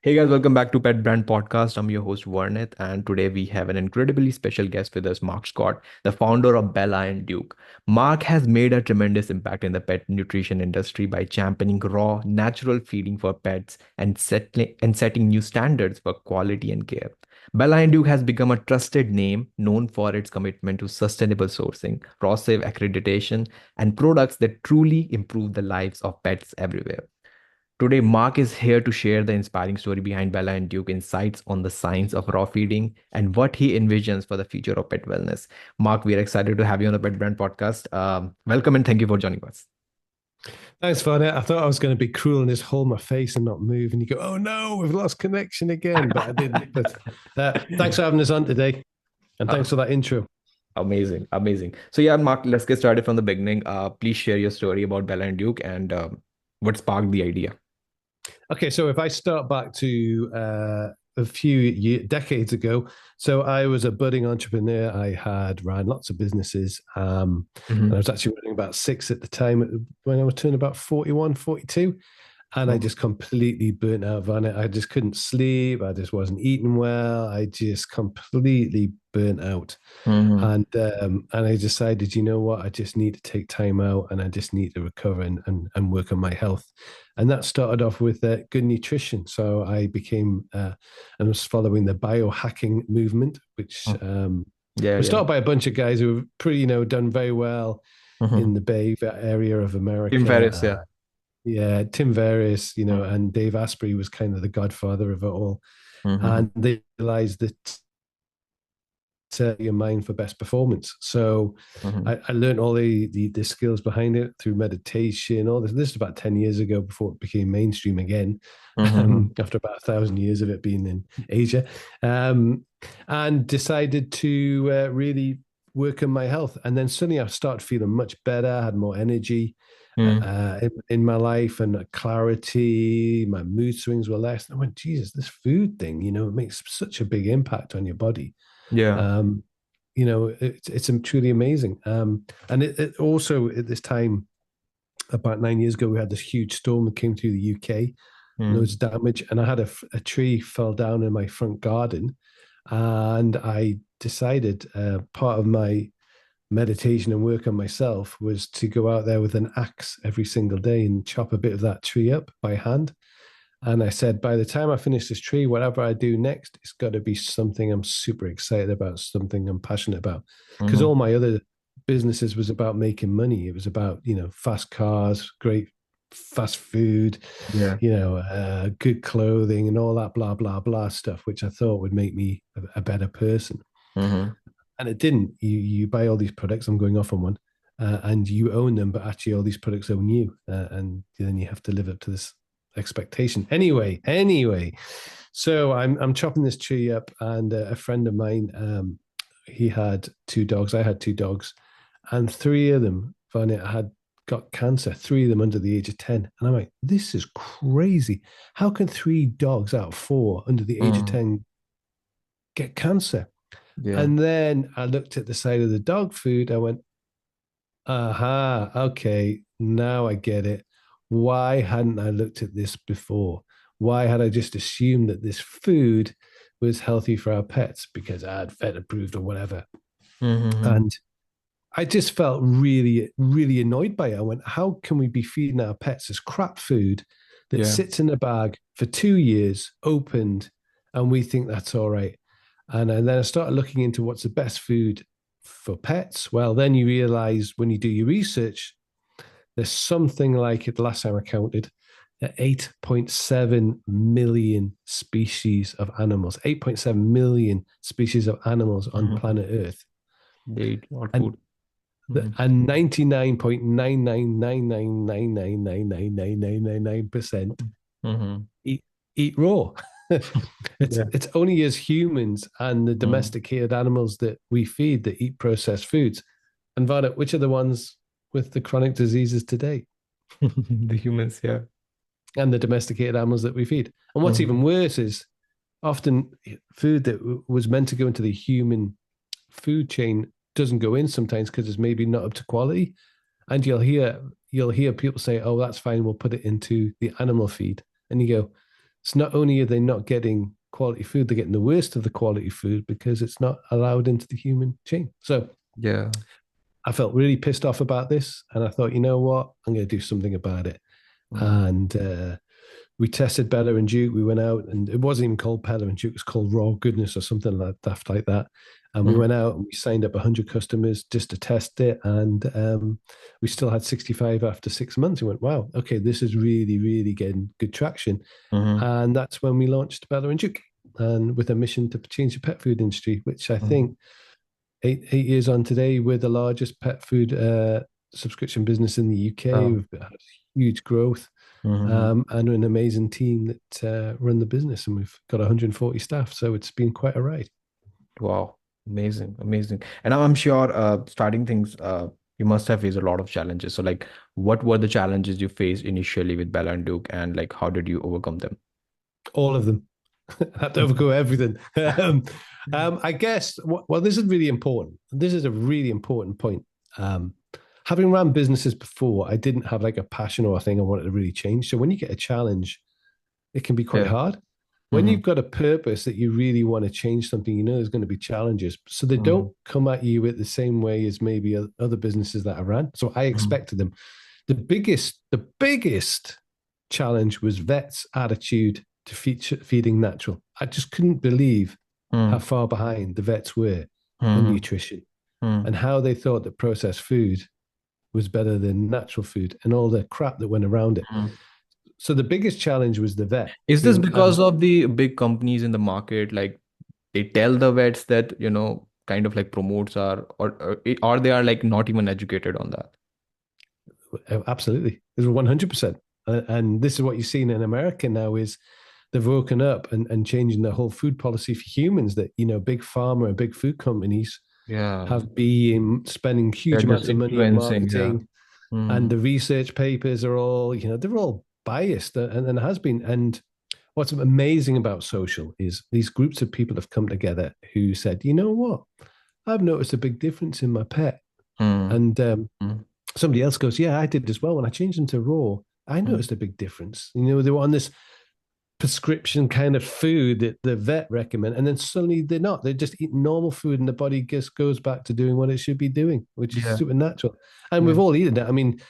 Hey guys, welcome back to Pet Brand Podcast. I'm your host Varnit, and today we have an incredibly special guest with us, Mark Scott, the founder of Bella and Duke. Mark has made a tremendous impact in the pet nutrition industry by championing raw, natural feeding for pets and setting new standards for quality and care. Bella and Duke has become a trusted name known for its commitment to sustainable sourcing, raw-safe accreditation, and products that truly improve the lives of pets everywhere. Today, Mark is here to share the inspiring story behind Bella and Duke, insights on the science of raw feeding and what he envisions for the future of pet wellness. Mark, we are excited to have you on the Pet Brand podcast. Welcome and thank you for joining us. Thanks, Vanya. I thought I was going to be cruel and just hold my face and not move. And you go, oh no, we've lost connection again. But I didn't. But thanks for having us on today. And Uh, thanks for that intro. Amazing, amazing. So yeah, Mark, let's get started from the beginning. Please share your story about Bella and Duke and what sparked the idea. Okay, so if I start back to a few decades ago, so I was a budding entrepreneur. I had ran lots of businesses. And I Mhm. was actually running about six at the time when I was turning about 41, 42. And I Oh. just completely burnt out on it. I just couldn't sleep. I just wasn't eating well. I just completely burnt out. Mhm. And I decided, you know what, I just need to take time out and I just need to recover and work on my health. And that started off with good nutrition. So I became and was following the biohacking movement, which Oh. Yeah, was yeah. started by a bunch of guys who have pretty, done very well in Mhm. the Bay Area of Tim America. Ferriss, yeah. Yeah, Tim Ferriss, and Dave Asprey was kind of the godfather of it all. Mhm. And they realized that your mind for best performance. So Mhm. I learned all the skills behind it through meditation. All this. This is about 10 years ago before it became mainstream again. Mhm. After about 1,000 years of it being in Asia, um, and decided to really work on my health. And then suddenly I started feeling much better. I had more energy Mhm. in my life and clarity. My mood swings were less. And I went, Jesus, this food thing, it makes such a big impact on your body. Yeah. Um, it's truly amazing. And it also at this time, about 9 years ago, we had this huge storm that came through the UK, loads Mhm. of damage, and I had a tree fell down in my front garden, and I decided part of my meditation and work on myself was to go out there with an axe every single day and chop a bit of that tree up by hand. And I said, by the time I finish this tree, whatever I do next, it's got to be something I'm super excited about, something I'm passionate about. Because Mhm. all my other businesses was about making money. It was about, fast cars, great fast food, Yeah. good clothing and all that blah, blah, blah stuff, which I thought would make me a better person. Mhm. And it didn't. You buy all these products, I'm going off on one, and you own them, but actually all these products own you. And then you have to live up to this expectation. Anyway, so I'm chopping this tree up, and a friend of mine, he had two dogs. I had two dogs, and three of them, Vanya, had got cancer. Three of them under the age of 10, and I'm like, this is crazy. How can three dogs out of four under the age of Mhm. 10 get cancer? Yeah. And then I looked at the side of the dog food. I went, aha, okay, now I get it. Why hadn't I looked at this before? Why had I just assumed that this food was healthy for our pets because I had vet approved or whatever? Mhm. And I just felt really, really annoyed by it. I went, how can we be feeding our pets this crap food that Yeah. sits in a bag for 2 years, opened, and we think that's all right? And then I started looking into what's the best food for pets. Well, then you realize when you do your research, there's something like it, the last time I counted, 8.7 million species of animals, 8.7 million species of animals on Mhm. planet Earth. They eat lot And food. Mhm. and 99.99999999999% Mhm. eat eat raw. it's Yeah. it's only as humans and the Mhm. domesticated animals that we feed that eat processed foods. And Vana, which are the ones with the chronic diseases today? The humans, yeah. And the domesticated animals that we feed. And what's even Mhm. worse is often food that was meant to go into the human food chain doesn't go in sometimes because it's maybe not up to quality. And you'll hear people say, "Oh, that's fine. We'll put it into the animal feed." And you go, So not only are they not getting quality food, they're getting the worst of the quality food because it's not allowed into the human chain. So Yeah. I felt really pissed off about this, and I thought, you know what, I'm going to do something about it. Mm, And we tested Bella and Duke. We went out, and it wasn't even called Bella and Duke; it was called Raw Goodness or something like daft like that. And we mhm, went out and we signed up 100 customers just to test it, and we still had 65 after 6 months. We went, wow, okay, this is really, really getting good traction. mhm, And that's when we launched Bella and Duke, and with a mission to change the pet food industry, which I mhm. think 8 years on today, we're the largest pet food subscription business in the UK. Oh, We've had huge growth, mhm. and an amazing team that run the business, and we've got 140 staff. So it's been quite a ride. Wow. Amazing. Amazing. And I'm sure starting things, you must have faced a lot of challenges. So like what were the challenges you faced initially with Bella and Duke and like how did you overcome them? All of them. I had to overgo everything. I guess, well, this is really important. This is a really important point. Um, Having run businesses before, I didn't have like a passion or a thing I wanted to really change. So when you get a challenge, it can be quite Yeah. hard. When Mm-hmm. you've got a purpose that you really want to change something, you know there's going to be challenges. So they Mm-hmm. don't come at you at the same way as maybe other businesses that I ran. So I expected them. The biggest challenge was vets' attitude to feeding natural. I just couldn't believe how Mm-hmm. far behind the vets were in Mm-hmm. nutrition and how they thought that processed food was better than natural food and all the crap that went around it. Mm-hmm. So the biggest challenge was the vet Is this who, because of the big companies in the market? Like they tell the vets that, kind of like promotes or they are like not even educated on that. absolutely, there's 100%. And this is what you're seeing in America now is they've woken up and changing the whole food policy for humans that, big pharma and big food companies Yeah. have been spending They're huge just amounts of money in influencing. Yeah. marketing, and Mm-hmm. the research papers are all, they're all biased, and has been. And what's amazing about social is these groups of people have come together who said, you know what, I've noticed a big difference in my pet. And somebody else goes, yeah, I did as well. When I changed them to raw, I Mm-hmm. noticed a big difference. They were on this prescription kind of food that the vet recommend, and then suddenly they're not. They're just eating normal food, and the body just goes back to doing what it should be doing, which is Yeah. supernatural. And Yeah. we've all eaten it. I mean,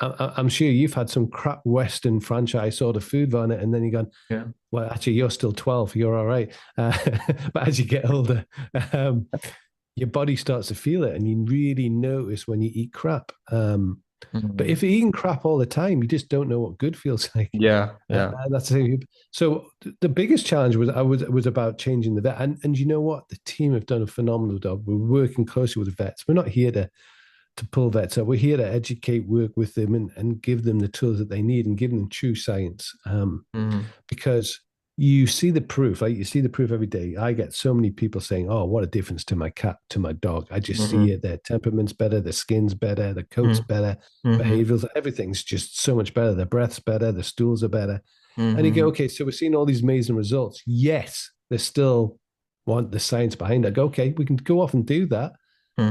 I'm sure you've had some crap Western franchise sort of food on it, and then you're going, Yeah. well, actually, you're still 12, you're all right. But as you get older, um, your body starts to feel it, and you really notice when you eat crap. But Mm-hmm. if you're eating crap all the time, you just don't know what good feels like. Yeah. Yeah. And that's the thing. So the biggest challenge was about changing the vet, and you know what? The team have done a phenomenal job. We're working closely with the vets. We're not here to pull vets up. We're here to educate, work with them, and give them the tools that they need, and give them true science. Mm-hmm. Because you see the proof, like you see the proof every day. I get so many people saying, "Oh, what a difference to my cat, to my dog." I just see Mm-hmm. it. Their temperament's better, their skin's better, their coat's better, Mm-hmm. behaviorals, everything's just so much better. Their breath's better, their stools are better. And you go, Mm-hmm. okay, so we're seeing all these amazing results. Yes, they still want the science behind it. I go, okay, we can go off and do that.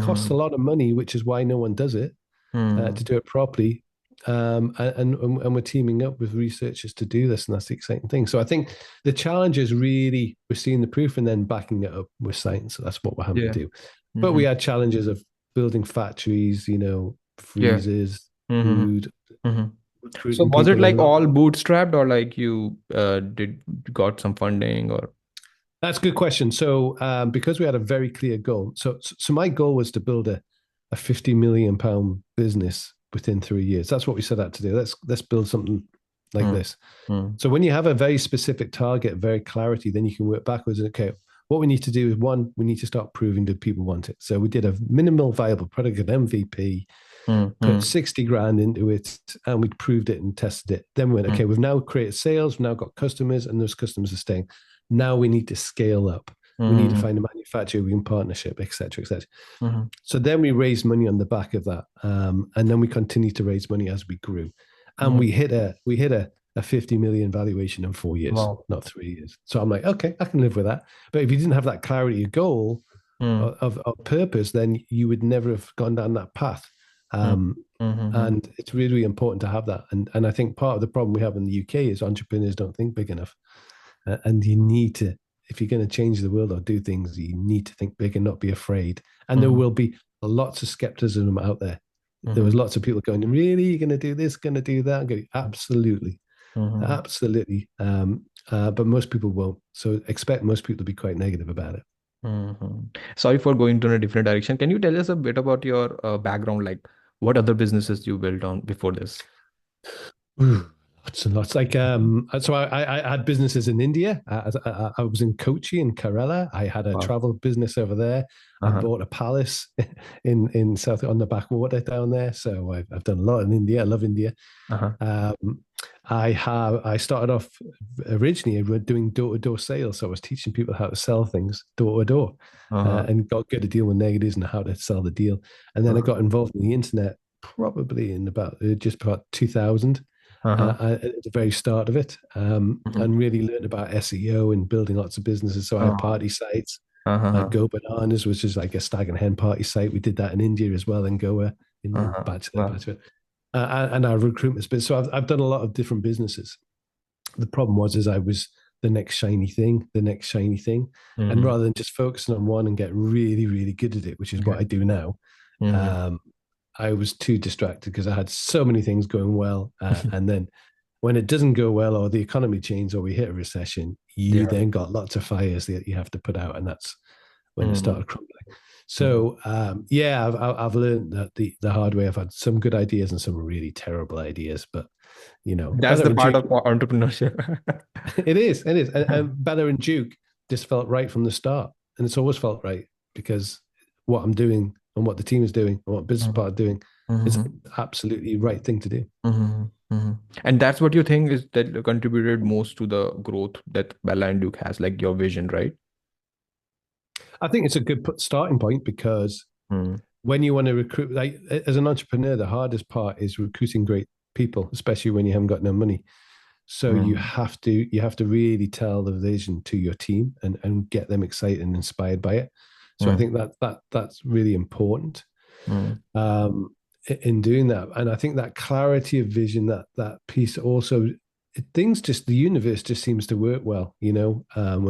Costs a Mm-hmm. lot of money, which is why no one does it to do it properly. And we're teaming up with researchers to do this, and that's the exciting thing. So I think the challenge is really we're seeing the proof and then backing it up with science. So that's what we're having to Yeah. do. But we Mm-hmm. had challenges of building factories, Yeah. freezers, Mm-hmm. food, Mm-hmm. So recruiting was it people. There's like a lot. all bootstrapped or like you did got some funding or That's a good question. So because we had a very clear goal, so my goal was to build a 50 million pound business within 3 years. That's what we set out to do. Let's build something like Hmm. this. Hmm. So when you have a very specific target, very clarity, then you can work backwards. Okay, what we need to do is one, we need to start proving that people want it. So we did a minimal viable product, an MVP, Hmm. put Hmm. 60 grand into it, and we proved it and tested it. Then we went, okay, Hmm. we've now created sales, we've now got customers, and those customers are staying. Now we need to scale up. We need to Hmm. find a manufacturer we can partnership, et cetera, et cetera. Hmm. So then we raised money on the back of that, and then we continued to raise money as we grew, and Hmm. we hit a 50 million valuation in 4 years, Wow. not 3 years. So I'm like, okay, I can live with that. But if you didn't have that clarity of goal Hmm. of purpose, then you would never have gone down that path. Mm. Um, Mhm. and it's really, really important to have that. And I think part of the problem we have in the UK is entrepreneurs don't think big enough. And you need to, if you're going to change the world or do things, you need to think big and not be afraid. And there Mhm. will be lots of skepticism out there. There was Mhm. lots of people going, really, you're going to do this, going to do that? I'm going, absolutely, Mhm. absolutely. But most people won't. So expect most people to be quite negative about it. Sorry for going to a different direction. Can you tell us a bit about your background, like what other businesses you built on before this? Lots and lots. So I had businesses in India. I was in Kochi in Kerala. I had a Wow. travel business over there. I Uh-huh. bought a palace in South on the backwater down there. So I've done a lot in India. I love India. Uh-huh. Um, I started off originally doing door to door sales. So I was teaching people how to sell things door to door, Uh-huh. and got good at dealing with negatives and how to sell the deal. And then I Uh-huh. got involved in the internet probably in about just about 2000, Uh-huh. at the very start of it, Mhm. and really learned about SEO and building lots of businesses. So I had Uh-huh. party sites like Uh-huh. Go Bananas, which is like a stag and hen party site. We did that in India as well, in Goa, in Uh-huh. Bachelor, Wow. Bachelor. And our recruitment business. So I've done a lot of different businesses. The problem is I was the next shiny thing, the next shiny thing. And Mm-hmm. rather than just focusing on one and get really, really good at it, which is what Okay. I do now, Mm-hmm. um, I was too distracted because I had so many things going well. And then when it doesn't go well, or the economy changes, or we hit a recession, you Yeah. then got lots of fires that you have to put out. And that's when it Mm-hmm. started crumbling. So yeah, I've learned that the hard way. I've had some good ideas and some really terrible ideas, but That's Bella the and part Duke, of entrepreneurship. it is, and Bella and Duke just felt right from the start, and it's always felt right because what I'm doing and what the team is doing and what business Mhm. part are doing is Mhm. absolutely right thing to do. Mhm. Mhm. And that's what you think is that contributed most to the growth that Bella and Duke has, like your vision, right? I think it's a good starting point because Mm. when you want to recruit, like as an entrepreneur, the hardest part is recruiting great people, especially when you haven't got no money. So Mm. you have to really tell the vision to your team and get them excited and inspired by it. So I Mm. think that's really important, Mm. um, in doing that. And I think that clarity of vision, that piece also, things just the universe just seems to work well. When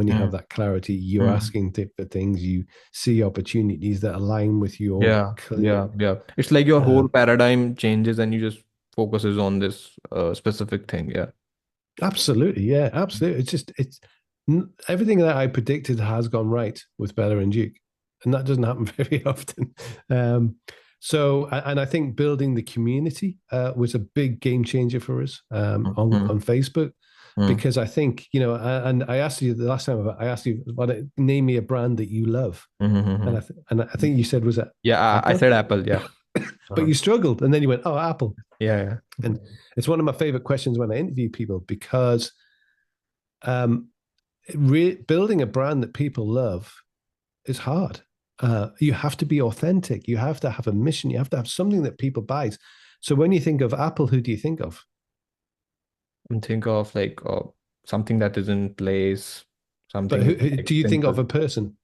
you have Mm. that clarity, you're Mm. asking for things, you see opportunities that align with your Yeah, clear. yeah, yeah. It's like your Uh, whole paradigm changes and you just focuses on this specific thing. Yeah. Absolutely, yeah, absolutely. It's everything that I predicted has gone right with Bella and Duke, and that doesn't happen very often. Um, and I think building the community was a big game changer for us, on Mm. Facebook, Mm. because I think and I asked you the last time, I asked you, name me a brand that you love, and Mhm. I think you said, was it Yeah, I Apple? said Apple. Yeah. But Uh-huh. you struggled, and then you went, oh, Apple. Yeah, And it's one of my favorite questions when I interview people because um, building a brand that people love is hard. You have to be authentic. You have to have a mission. You have to have something that people buy. So when you think of Apple, who do you think of? and think of like something that is in place, But something who like do you think of simple. a person?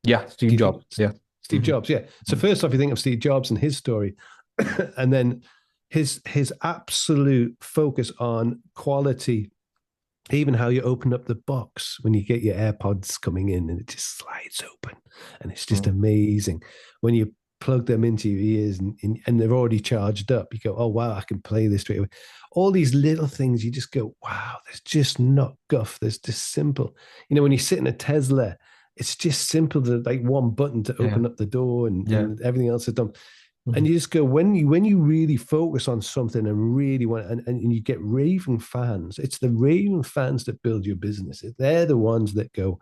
Yeah, Do Steve you think Jobs. Yeah. Steve Hmm. Jobs? Yeah. So first off, you think of Steve Jobs and his story, and then his absolute focus on quality. Even how you open up the box when you get your AirPods coming in and it just slides open, and it's just Hmm. amazing. When you plug them into your ears and they're already charged up, you go, oh wow, I can play this straight away. All these little things, you just go, wow, there's just not guff. There's just simple. When you sit in a Tesla, it's just simple to like one button to Yeah. open up the door, and, Yeah. and everything else is done. Hmm. And you just go, when you really focus on something and really want, and you get raving fans. It's the raving fans that build your business. They're the ones that go,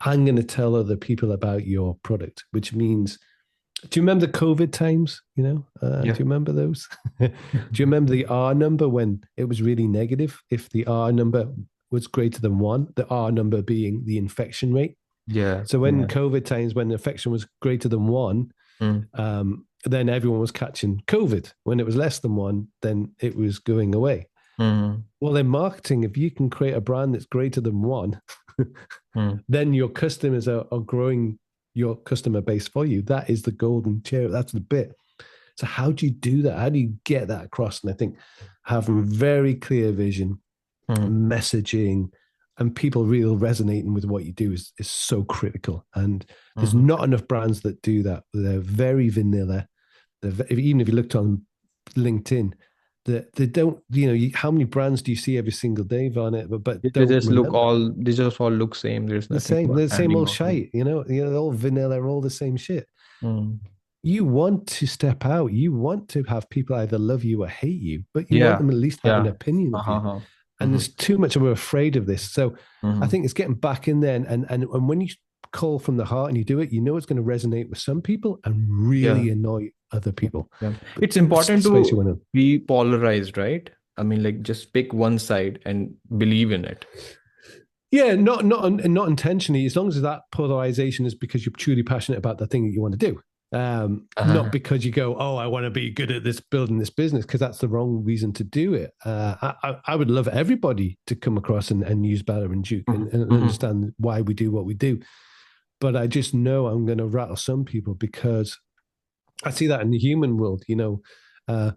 I'm going to tell other people about your product, which means, do you remember the COVID times? Do Yeah. you remember those? Do you remember the R number when it was really negative? If the R number was greater than one, the R number being the infection rate. Yeah. So when Yeah. COVID times, when the infection was greater than one, Mm. then everyone was catching COVID. When it was less than one, then it was going away. Mm. Well, in marketing, if you can create a brand that's greater than one, Mm. then your customers are growing your customer base for you. That is the golden chair. That's the bit. So how do you do that? How do you get that across? And I think having very clear vision, Mm-hmm. messaging, and people really resonating with what you do is so critical. And there's Mm-hmm. not enough brands that do that. They're very vanilla. Even if you looked on LinkedIn, they don't, how many brands do you see every single day on it, but They don't just look remember? all, they just all look same. There's The nothing same, about the same standing old out. Right? shite, they're all vanilla, all the same shit. Mm. You want to step out. You want to have people either love you or hate you, but you want Yeah. them at least have an Yeah. opinion of you. Uh-huh. And Mm-hmm. there's too much of we're afraid of this. So I Mm-hmm. think it's getting back in there, and when you call from the heart and you do it, you know it's going to resonate with some people and Yeah. really annoy other people. Yeah. But It's important especially to when be polarized, right? I mean, like just pick one side and believe in it. yeah, not intentionally. As long as that polarization is because you're truly passionate about the thing that you want to do, not Uh-huh. because you go, "Oh, I want to be good at this, building this business," because that's the wrong reason to do it. I would love everybody to come across and use Bella and Duke and Mm-hmm. understand why we do what we do. But I just know I'm going to rattle some people because I see that in the human world. Uh,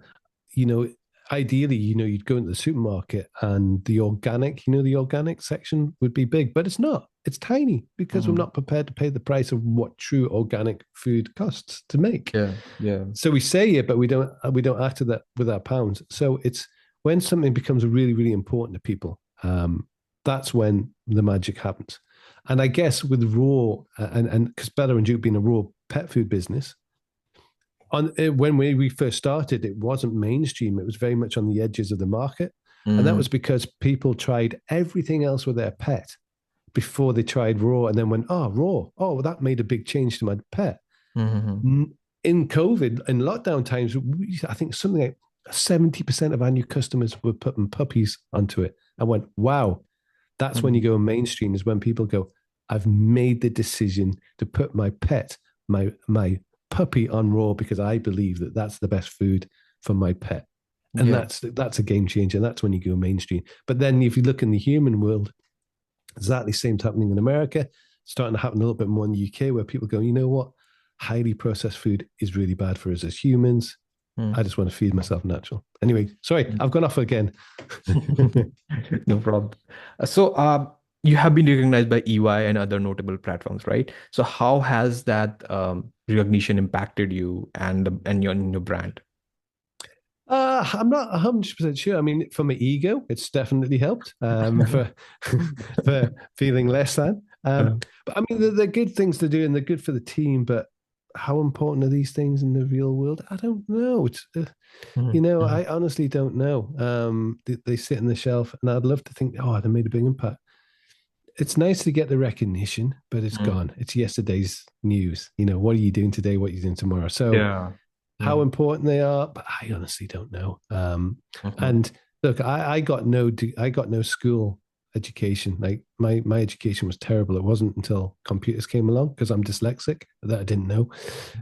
you know, ideally, you'd go into the supermarket and the organic section would be big, but it's not. It's tiny because we're Mm-hmm. not prepared to pay the price of what true organic food costs to make. Yeah. Yeah. So we say it, but we don't act that with our pounds. So it's when something becomes really, really important to people, that's when the magic happens. And I guess with raw and because Bella and Duke being a raw pet food business, when we first started, it wasn't mainstream. It was very much on the edges of the market, and that Mm-hmm. was because people tried everything else with their pet before they tried raw, and then went, "Oh, raw! Oh, well, that made a big change to my pet." Mm-hmm. In COVID, in lockdown times, I think something like 70% of our new customers were putting puppies onto it. I went, "Wow, that's when you Mm-hmm. go mainstream." Is when people go, "I've made the decision to put my pet, my puppy on raw because I believe that that's the best food for my pet." And Yeah. that's a game changer. That's when you go mainstream. But then if you look in the human world, exactly the same happening in America, starting to happen a little bit more in the UK, where people go, you know what? Highly processed food is really bad for us as humans. I just want to feed myself natural. Anyway, sorry, I've gone off again. No problem. So, you have been recognized by EY and other notable platforms, right? So, how has that recognition impacted you and your brand? I'm not 100% sure. I mean, for my ego, it's definitely helped for for feeling less than. But I mean, they're good things to do and they're good for the team. But how important are these things in the real world? I don't know. Mhm, mhm, I honestly don't know. They sit on the shelf, and I'd love to think, oh, they made a big impact. It's nice to get the recognition, but it's mhm. gone. It's yesterday's news. What are you doing today? What are you doing tomorrow? So Yeah. how Mm, important they are, but I honestly don't know. mhm. And look, I got no school education. Like my education was terrible. It wasn't until computers came along because I'm dyslexic that I didn't know,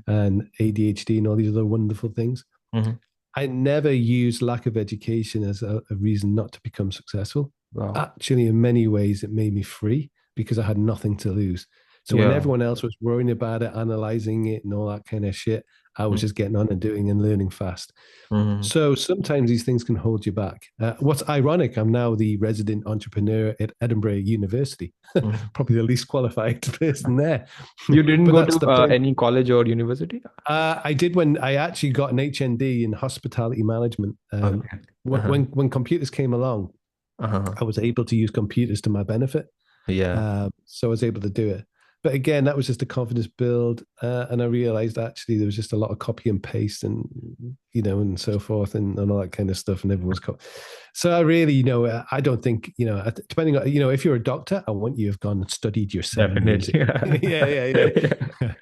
and ADHD and all these other wonderful things. Mhm. I never used lack of education as a reason not to become successful. Wow. Actually, in many ways, it made me free because I had nothing to lose. So when Yeah. everyone else was worrying about it, analyzing it, and all that kind of shit, I was Mm, just getting on and doing and learning fast. mhm. So sometimes these things can hold you back. What's ironic, I'm now the resident entrepreneur at Edinburgh University, Mhm. probably the least qualified person there. You didn't But go that's to the point. any college or university? I did when I actually got an HND in hospitality management. Okay. Uh-huh. When computers came along, Uh-huh. I was able to use computers to my benefit. Yeah. So I was able to do it. But again, that was just a confidence build. And I realized actually there was just a lot of copy and paste and so forth and all that kind of stuff. And everyone's so I really, I don't think, depending on, if you're a doctor, I want you to have gone and studied your 7 years. Definitely. Yeah, yeah, yeah.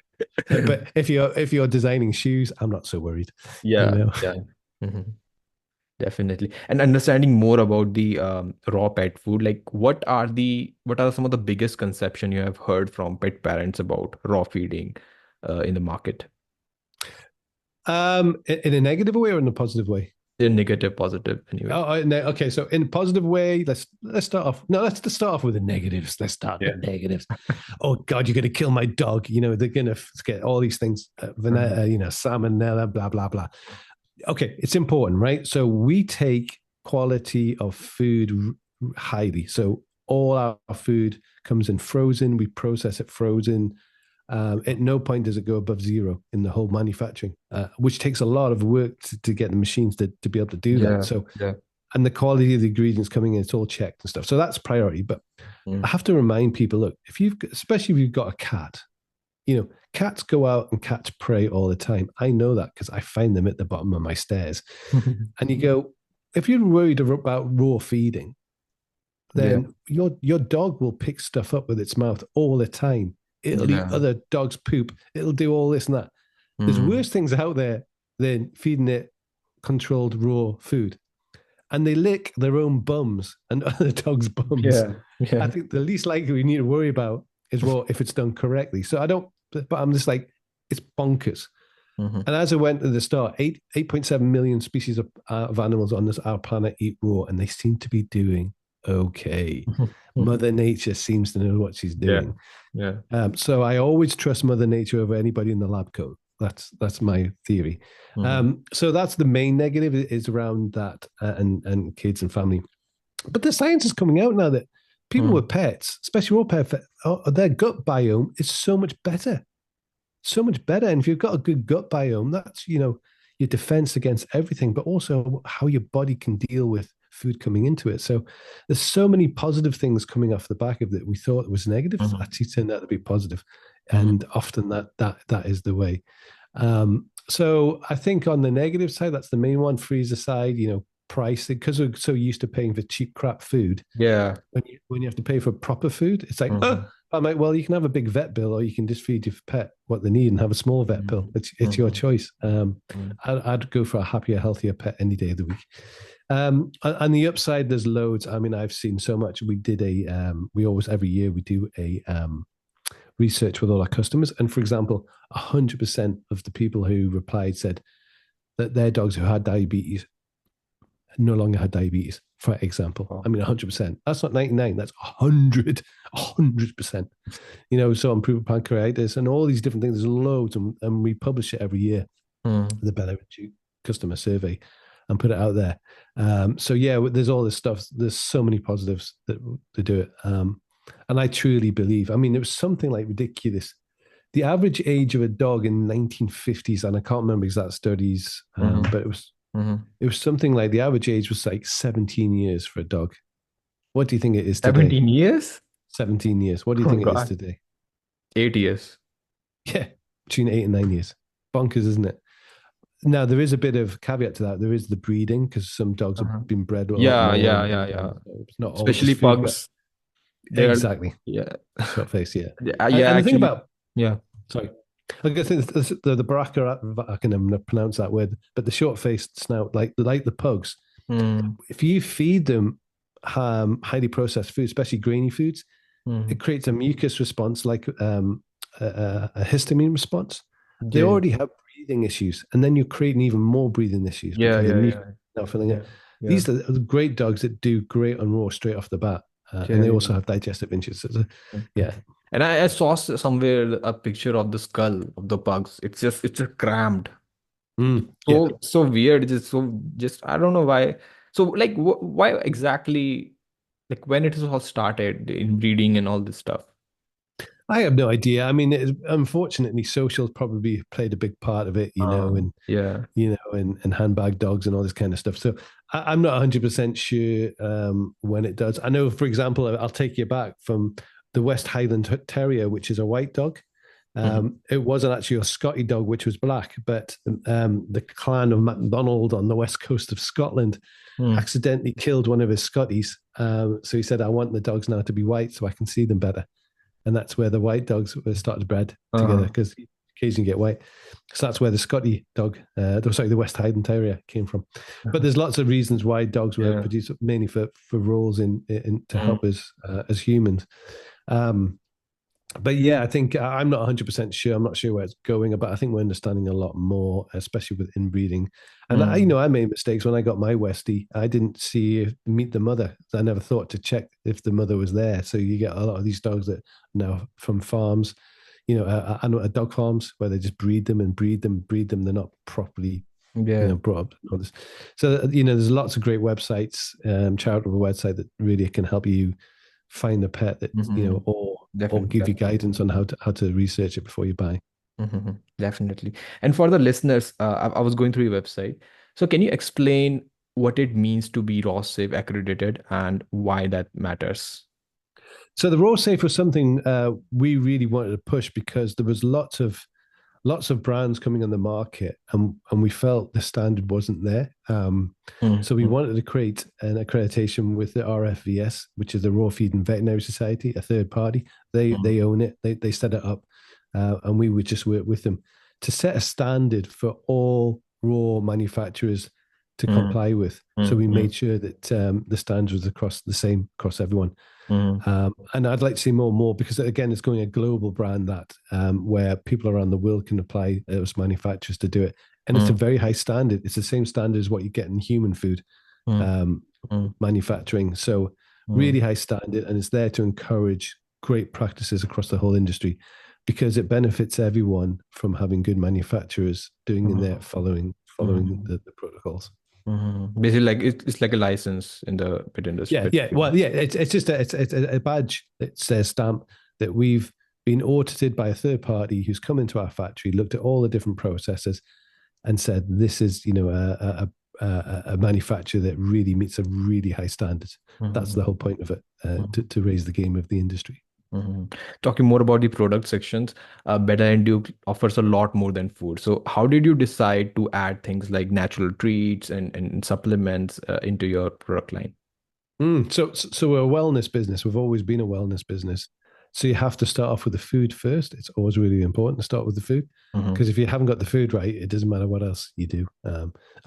But if you're designing shoes, I'm not so worried, you Yeah. know. Yeah. Mhm. Definitely. And understanding more about the raw pet food, like what are some of the biggest conception you have heard from pet parents about raw feeding in the market? In a negative way or in a positive way? They're negative, positive anyway. Oh, no, okay. So in a positive way, let's start off. No, let's just start off with the negatives. Let's start Yeah. the negatives. Oh God, you're going to kill my dog. They're going to get all these things, Mhm. salmonella, blah blah blah. Okay, it's important, right? So we take quality of food highly. So all our food comes in frozen. We process it frozen. At no point does it go above zero in the whole manufacturing, which takes a lot of work to get the machines to be able to do that. Yeah. So, Yeah. and the quality of the ingredients coming in, it's all checked and stuff. So that's priority. But I Mm. have to remind people, look, especially if you've got a cat, cats go out and cats prey all the time. I know that because I find them at the bottom of my stairs. And you go, if you're worried about raw feeding, Yeah. then your dog will pick stuff up with its mouth all the time. It'll eat Yeah. other dogs' poop. It'll do all this and that. There's Mm. worse things out there than feeding it controlled raw food. And they lick their own bums and other dogs' bums. Yeah. I Yeah. think the least likely we need to worry about is raw if it's done correctly. So I don't, but I'm just like, it's bonkers. Mhm. And as I went to the start, 8.7 million species of animals on our planet eat raw, and they seem to be doing okay. Mother Nature seems to know what she's Yeah. doing. Yeah. So I always trust Mother Nature over anybody in the lab coat. That's my theory. Mhm. So that's the main negative is around that and kids and family. But the science is coming out now that people Mm. with pets, especially raw pets, their gut biome is so much better, so much better. And if you've got a good gut biome, that's your defense against everything, but also how your body can deal with food coming into it. So there's so many positive things coming off the back of it. We thought was negative, Mhm. actually turned out to be positive, Mhm. and often that is the way. So I think on the negative side, that's the main one. Freezer side, pricing, because we're so used to paying for cheap crap food. Yeah. When you have to pay for proper food, it's like, oh, Mhm. I'm like, well, you can have a big vet bill, or you can just feed your pet what they need and have a small vet bill. Mhm. It's your Mhm. choice. Mhm. I'd go for a happier, healthier pet any day of the week. On the upside, there's loads. I mean, I've seen so much. We always every year we do a research with all our customers, and for example, 100% of the people who replied said that their dogs who had diabetes no longer had diabetes, for example. I Wow. mean, 100%. That's not 99, that's 100%. So improved pancreatitis and all these different things. There's loads, and we publish it every year, Mm. the Bella Duke customer survey, and put it out there. So yeah, there's all this stuff. There's so many positives that to do it. And I truly believe, I mean, it was something like ridiculous. The average age of a dog in 1950s, and I can't remember exact studies, Mhm. but Mhm. it was something like the average age was like 17 years for a dog. What do you think it is today? 17 years? 17 years. What do you Oh think it is God. today? 8 years. Yeah, between 8 and 9 years. Bonkers, isn't it? Now, there is a bit of caveat to that. There is the breeding because some dogs have Uh-huh. been bred a lot Yeah, more yeah, and yeah, yeah. it's not all Especially just food, but pugs. They are, exactly. yeah. Short face, yeah. Yeah, And, yeah, and the thing actually, about, yeah. sorry, I guess the Baraka, I can never pronounce that word, but the short faced snout, like the pugs, Mm. if you feed them highly processed food, especially grainy foods, it Mm. creates a mucus response, like a histamine response. They Yeah, already have breathing issues, and then you're creating even more breathing issues yeah, because the yeah, mucus yeah, is now filling yeah, it. yeah, These are the great dogs that do great on raw straight off the bat, and yeah, they yeah. also have digestive issues. Yeah. Yeah. And I saw somewhere a picture of the skull of the pugs. It's just crammed. Yeah. So weird. Just I don't know why. So like why exactly like when it is all started in breeding and all this stuff. I have no idea. I mean, unfortunately, social probably played a big part of it, Yeah. and handbag dogs and all this kind of stuff. So I'm not 100% sure when it does. I know, for example, I'll take you back from the West Highland Terrier, which is a white dog. Mhm. It wasn't actually a Scotty dog, which was black, but the clan of MacDonald on the west coast of Scotland Mm. accidentally killed one of his Scotties. So he said, I want the dogs now to be white so I can see them better. And that's where the white dogs were started bred together Uh, because occasionally get white. So that's where the Scotty dog, the West Highland Terrier came from. But there's lots of reasons why dogs were yeah. produced mainly for roles in to Mm. help us as humans. Um, But yeah, I think I'm not 100% sure. I'm not sure where it's going, but I think we're understanding a lot more, especially with inbreeding. And Mm. I made mistakes when I got my Westie. I didn't meet the mother. I never thought to check if the mother was there. So you get a lot of these dogs that now from farms, I know dog farms where they just breed them and breed them, breed them. They're not properly, Yeah. brought up. And all this. So there's lots of great websites, charitable website that really can help you find a pet that Hmm. or give you Definitely. guidance on how to research it before you buy. Definitely. And for the listeners, I was going through your website. So can you explain what it means to be raw safe accredited and why that matters? So the raw safe was something we really wanted to push because there was lots of brands coming on the market, and we felt the standard wasn't there. So we Mm-hmm. wanted to create an accreditation with the RFVS, which is the Raw Feed and Veterinary Society, a third party. They own it. They set it up, and we would just work with them to set a standard for all raw manufacturers to comply with. So we Mm-hmm. made sure that the standards was across the same across everyone. Mm-hmm. And I'd like to see more and more because again, it's going a global brand that where people around the world can apply those manufacturers to do it, and it's a very high standard. It's the same standard as what you get in human food um, manufacturing. So really high standard, and it's there to encourage great practices across the whole industry because it benefits everyone from having good manufacturers doing in there following Mm-hmm. the protocols. Basically, like it's like a license in the pet industry. Yeah, yeah. Well, yeah. It's just it's a badge that says stamp that we've been audited by a third party who's come into our factory, looked at all the different processes, and said this is a manufacturer that really meets a really high standard. That's Mm-hmm. the whole point of it to raise the game of the industry. Talking more about the product sections, Beta and Duke offers a lot more than food. So, how did you decide to add things like natural treats and supplements into your product line? So we're a wellness business. We've always been a wellness business. So you have to start off with the food first. It's always really important to start with the food Mm-hmm. because if you haven't got the food right, it doesn't matter what else you do.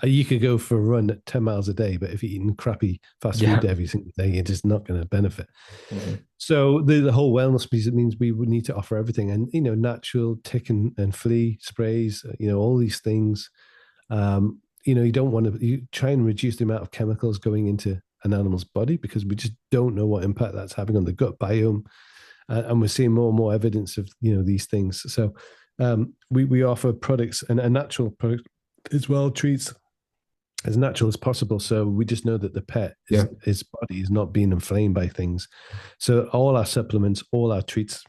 You could go for a run at 10 miles a day, but if you're eating crappy fast food Yeah. every single day, you're just not going to benefit. Mm-hmm. So the whole wellness piece, it means we would need to offer everything and, natural tick and flea sprays, all these things. You don't want to you try and reduce the amount of chemicals going into an animal's body because we just don't know what impact that's having on the gut biome, and we're seeing more and more evidence of these things. So we offer products and a natural product as well, treats as natural as possible. So we just know that the pet Yeah. is his body is not being inflamed by things. So all our supplements, all our treats,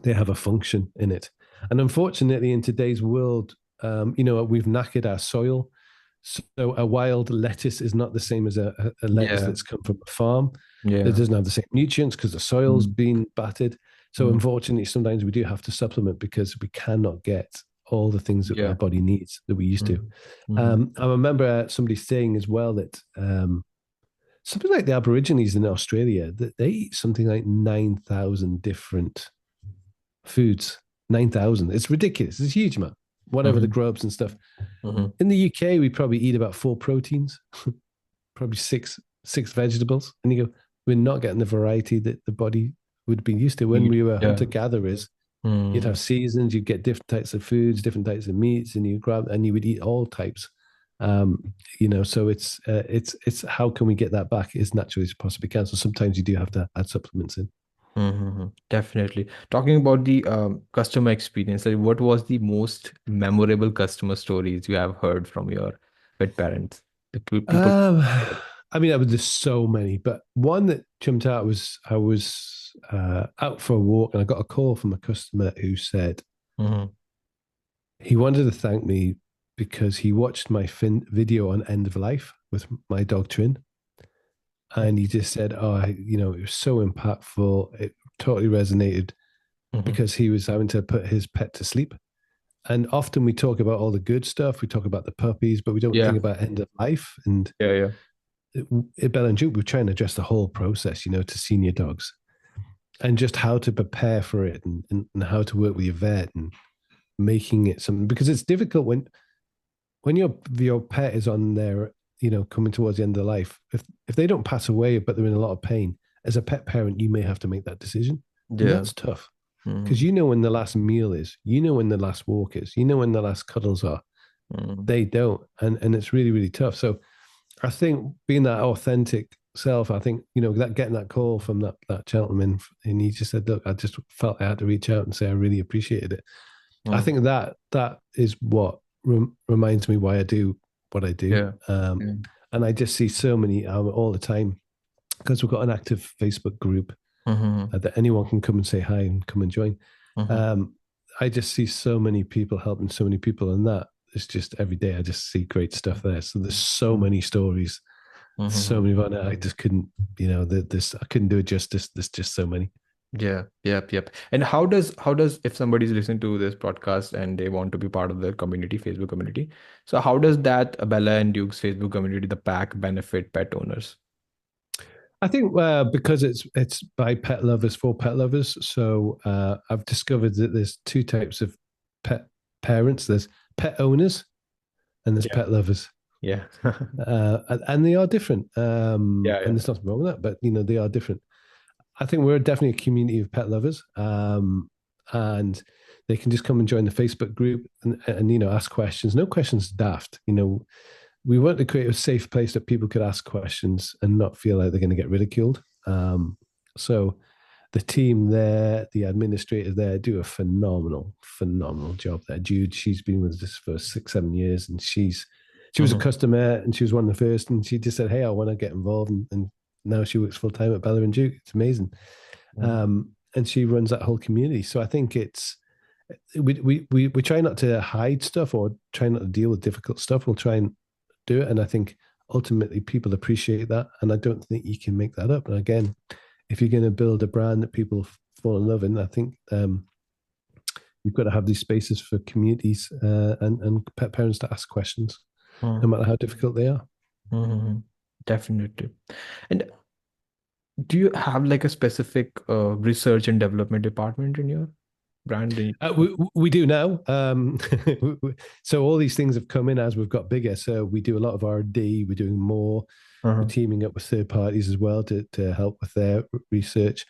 they have a function in it. And unfortunately, in today's world, we've knackered our soil. So a wild lettuce is not the same as a lettuce Yeah. that's come from a farm. It Yeah. doesn't have the same nutrients because the soil's Mm-hmm. been battered. So unfortunately, sometimes we do have to supplement because we cannot get all the things that our Yeah. body needs that we used to. Mm-hmm. I remember somebody saying as well that something like the Aborigines in Australia that they eat something like 9,000 different foods. 9,000. It's ridiculous. It's a huge amount. Whatever the Mm-hmm. grubs and stuff. Mm-hmm. In the UK, we probably eat about 4 proteins, probably six vegetables, and you go, we're not getting the variety that the body would be used to when Meat. we were Yeah. hunter gatherers. You'd Mm. have seasons, you'd get different types of foods, different types of meats, and you grab and you would eat all types. So it's how can we get that back as naturally as possibly can. So sometimes you do have to add supplements in. Definitely. Talking about the customer experience, like what was the most memorable customer stories you have heard from your pet parents? The people. Um, I mean, there's so many, but one that jumped out was I was out for a walk and I got a call from a customer who said Mm-hmm. he wanted to thank me because he watched my video on end of life with my dog Trin, and he just said, "Oh, it was so impactful. It totally resonated Mm-hmm. because he was having to put his pet to sleep." And often we talk about all the good stuff, we talk about the puppies, but we don't think Yeah. about end of life. And Yeah. Yeah. at Bell and Juke, we're trying to address the whole process, to senior dogs and just how to prepare for it and how to work with your vet and making it something because it's difficult when your pet is on their, coming towards the end of life. If they don't pass away, but they're in a lot of pain, as a pet parent, you may have to make that decision. And Yeah. that's tough. because Mm-hmm. you know when the last meal is, you know when the last walk is, you know when the last cuddles are. Mm-hmm. They don't, and it's really really tough. So I think being that authentic self, I think that getting that call from that gentleman, and he just said, "Look, I just felt I had to reach out and say I really appreciated it." I Mm. think that is what reminds me why I do what I do, Yeah. Yeah. and I just see so many all the time because we've got an active Facebook group Mm-hmm. that anyone can come and say hi and come and join. Mm-hmm. Um, I just see so many people helping so many people, and that is just every day. I just see great stuff there. So there's so many stories, so Mm-hmm. many on it. I just couldn't, this I couldn't do it justice. There's just so many. Yeah, yep, yep. And how does if somebody's listening to this podcast and they want to be part of the community, Facebook community, so how does that Bella and Duke's Facebook community, the pack, benefit pet owners? I think because it's by pet lovers for pet lovers. So I've discovered that there's two types of pet parents. There's pet owners and there's Yeah, pet lovers. yeah, And they are different. yeah, And yeah. there's nothing wrong with that, but they are different. I think we're definitely a community of pet lovers, and they can just come and join the Facebook group and ask questions. No questions daft. We want to create a safe place that people could ask questions and not feel like they're going to get ridiculed. So the team there, the administrators there, do a phenomenal job there. Jude, she's been with us for 6, 7 years, and she was a Mm-hmm. customer, and she was one of the first, and she just said, "Hey, I want to get involved," and now she works full time at Bella and Duke. It's amazing, and she runs that whole community. So I think we try not to hide stuff or try not to deal with difficult stuff. We'll try and do it, and I think ultimately people appreciate that, and I don't think you can make that up. And again, if you're going to build a brand that people fall in love in, I think you've got to have these spaces for communities and pet parents to ask questions, no Mm-hmm. matter how difficult they are. Mm-hmm. Definitely. And do you have like a specific research and development department in your brand? We do now. So all these things have come in as we've got bigger. So we do a lot of R&D. We're doing more. We're Uh-huh. teaming up with third parties as well to help with their research.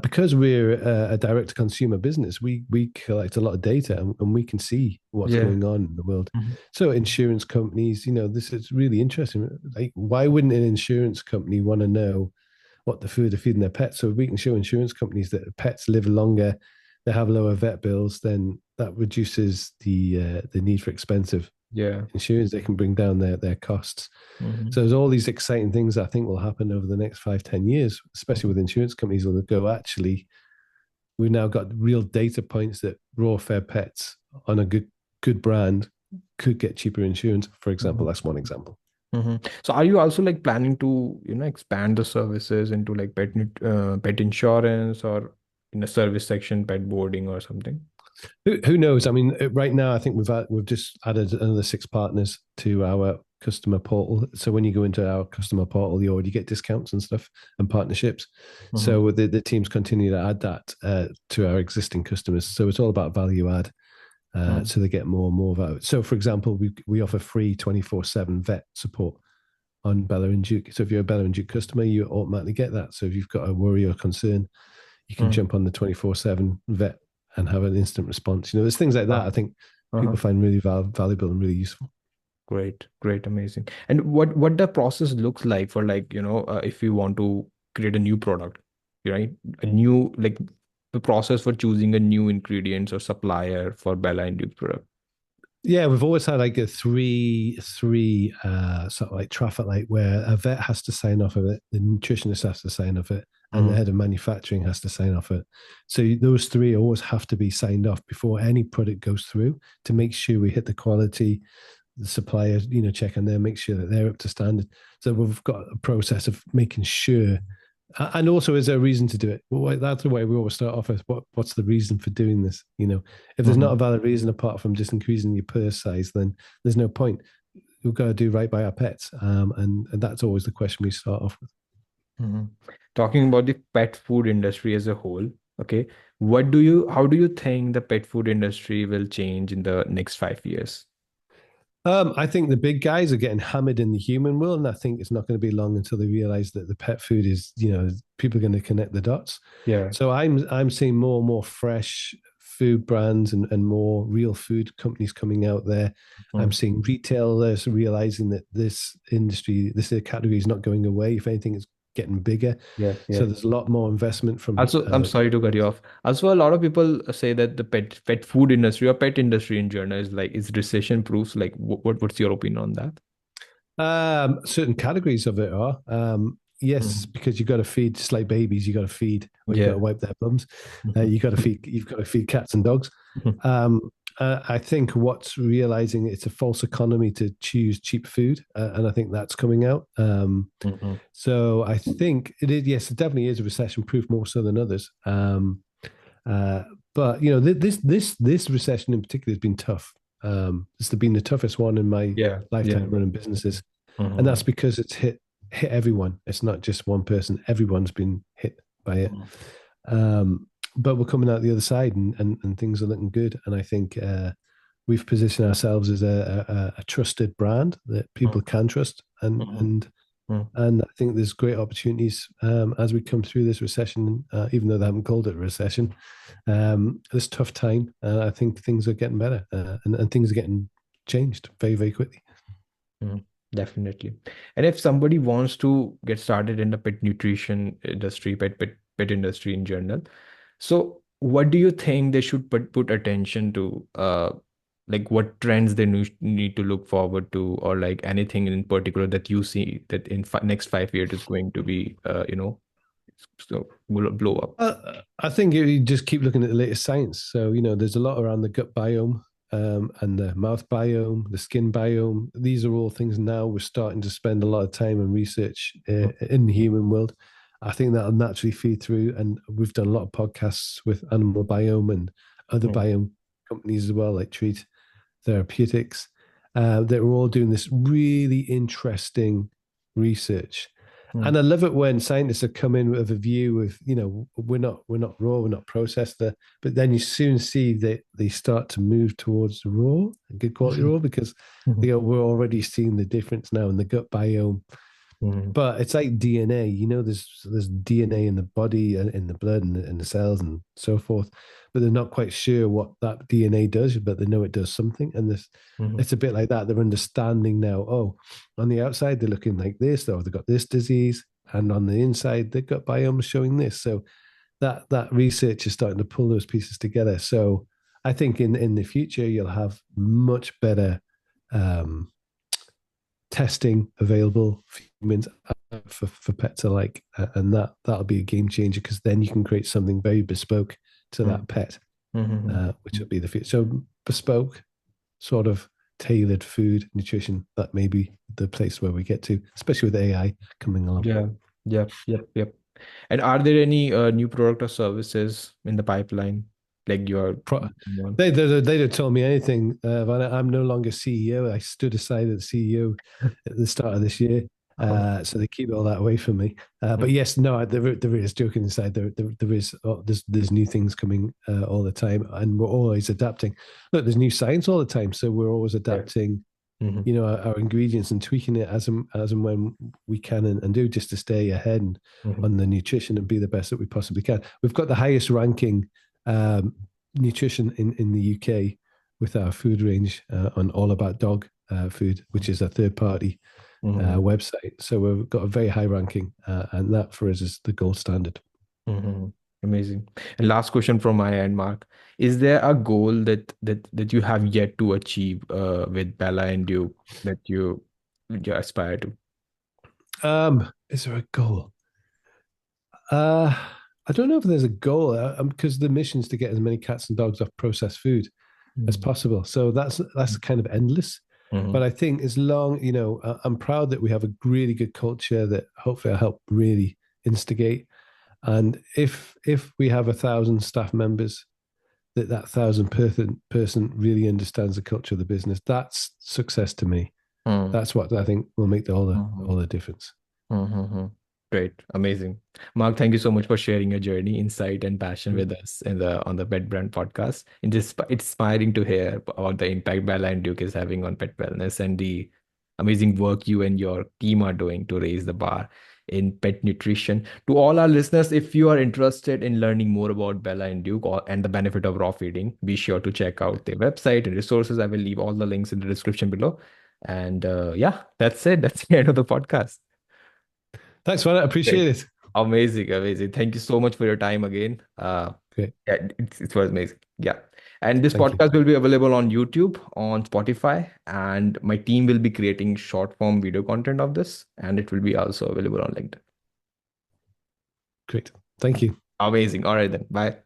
Because we're a direct consumer business, we collect a lot of data and we can see what's Yeah. going on in the world. Mhm. So insurance companies, this is really interesting. Like, why wouldn't an insurance company want to know what the food they're feeding their pets? So if we can show insurance companies that pets live longer, they have lower vet bills, then that reduces the need for expensive Yeah. insurance. They can bring down their costs. Mm-hmm. So there's all these exciting things I think will happen over the next 5, 10 years, especially with insurance companies. Will go, actually, we've now got real data points that raw fed pets on a good brand could get cheaper insurance. For example, Mm-hmm. that's one example. Mm-hmm. So are you also like planning to, expand the services into like pet insurance or in a service section, pet boarding or something? Who knows? I mean, right now, I think we've just added another 6 partners to our customer portal. So when you go into our customer portal, you already get discounts and stuff and partnerships. Mm-hmm. So the teams continue to add that to our existing customers. So it's all about value add. So they get more and more of it. So, for example, we offer free 24/7 vet support on Bella and Duke. So if you're a Bella and Duke customer, you automatically get that. So if you've got a worry or concern, you can Mm-hmm. jump on the 24/7 vet and have an instant response. There's things like that Wow. I think Uh-huh. people find really valuable and really useful. Great, great, amazing. And what the process looks like for like, if you want to create a new product, right? A new like the process for choosing a new ingredients or supplier for Bella and Duke product. Yeah, we've always had like a three sort of like traffic light where a vet has to sign off of it, the nutritionist has to sign off it, and the Mm-hmm. head of manufacturing has to sign off it. So those three always have to be signed off before any product goes through to make sure we hit the quality, the suppliers, check on them, make sure that they're up to standard. So we've got a process of making sure. And also, is there a reason to do it? Well, that's the way we always start off with what's the reason for doing this? If there's not Mm-hmm. a valid reason apart from just increasing your purse size, then there's no point. We've got to do right by our pets. And that's always the question we start off with. Mm-hmm. Talking about the pet food industry as a whole, okay, how do you think the pet food industry will change in the next 5 years? I think the big guys are getting hammered in the human world, and I think it's not going to be long until they realize that the pet food is, people are going to connect the dots. Yeah. So I'm seeing more and more fresh food brands and more real food companies coming out there. I'm Mm. seeing retailers realizing that this industry, this category is not going away. If anything, it's getting bigger. Yeah, So yeah. there's a lot more investment from Also, I'm sorry to cut you off. Also, a lot of people say that the pet food industry or pet industry in general is recession proof. Like, what's your opinion on that? certain categories of it are. Yes, Mhm. because you've got to feed, just like babies, you got to feed, or you got Yeah. to wipe their bums. Mhm. You've got to feed cats and dogs. Mhm. Um, I think what's realizing it's a false economy to choose cheap food, and I think that's coming out. Mhm. So I think it is. Yes, it definitely is a recession proof more so than others. Uh, but this recession in particular has been tough. It's been the toughest one in my Yeah, yeah. lifetime running businesses, and that's Mhm. because it's hit everyone. It's not just one person. Everyone's been hit by it. Mhm. Um, but we're coming out the other side, and things are looking good. And I think we've positioned ourselves as a trusted brand that people can trust, and Mhm. and Mhm. and I think there's great opportunities as we come through this recession, even though they haven't called it a recession. This tough time, I think things are getting better, and things are getting changed very, very quickly. Mhm. Definitely. And if somebody wants to get started in the pet nutrition industry, pet industry in general, so what do you think they should put attention to? Like what trends they need to look forward to, or like anything in particular that you see that in next 5 years is going to be, so will blow up. I think you just keep looking at the latest science. So, there's a lot around the gut biome and the mouth biome, the skin biome. These are all things now we're starting to spend a lot of time and research in the human world. I think that'll naturally feed through. And we've done a lot of podcasts with animal biome and other Mm, biome companies as well, like Treat Therapeutics. That are all doing this really interesting research. mm, And I love it when scientists have come in with a view of, we're not raw, we're not processed there, but then you soon see that they start to move towards the raw, good quality raw, because mhm, we're already seeing the difference now in the gut biome. mhm, But it's like DNA, there's DNA in the body and in the blood and in the cells and so forth, but they're not quite sure what that DNA does, but they know it does something. And this, mhm, it's a bit like that. They're understanding now. Oh, on the outside they're looking like this, or they've got this disease, and on the inside they've got biomes showing this. So that research is starting to pull those pieces together. So I think in the future you'll have much better um, testing available for humans, for pets alike, and that'll be a game changer, because then you can create something very bespoke to mhm, that pet, mhm, which will be the future. So bespoke, sort of tailored food nutrition, that may be the place where we get to, especially with AI coming along. yeah, yep, yep, yep. And are there any new product or services in the pipeline, like you're Pro- working on? they don't tell me anything. I'm no longer CEO. I stood aside as CEO at the start of this year. So they keep all that away from me. But yes, no, there is, joking aside, there is, there's new things coming all the time, and we're always adapting. Look, there's new science all the time, so we're always Yeah. adapting, Mhm, our ingredients and tweaking it as and when we can, and do, just to stay ahead and mhm. on the nutrition and be the best that we possibly can. We've got the highest ranking um, nutrition in the UK with our food range on All About Dog Food, which is a third party Mhm. website. So we've got a very high ranking, and that for us is the gold standard. Mhm. Amazing. And last question from my end, Mark. Is there a goal that you have yet to achieve with Bella and Duke that you aspire to? Is there a goal? Uh, I don't know if there's a goal, because the mission is to get as many cats and dogs off processed food as Mhm. possible. So that's kind of endless. But Mhm. I think as long, I'm proud that we have a really good culture that hopefully I help really instigate. And if we have 1,000 staff members, that 1,000 person really understands the culture of the business, that's success to me. Mhm. That's what I think will make all the Mhm. all the difference. Mhm. Great, amazing. Mark, thank you so much for sharing your journey, insight, and passion Mm. with us in the on the Pet Brand podcast. It's inspiring to hear about the impact Bella and Duke is having on pet wellness and the amazing work you and your team are doing to raise the bar in pet nutrition. To all our listeners, if you are interested in learning more about Bella and Duke and the benefit of raw feeding, be sure to check out their website and resources. I will leave all the links in the description below. And yeah, that's it. That's the end of the podcast. Thanks, man. I Great. appreciate it. Amazing, amazing. Thank you so much for your time again. Great. Yeah, it was amazing. Yeah. And this Thank you. podcast will be available on YouTube, on Spotify, and my team will be creating short form video content of this, and it will be also available on LinkedIn. Great. Thank you. Amazing. All right then. Bye.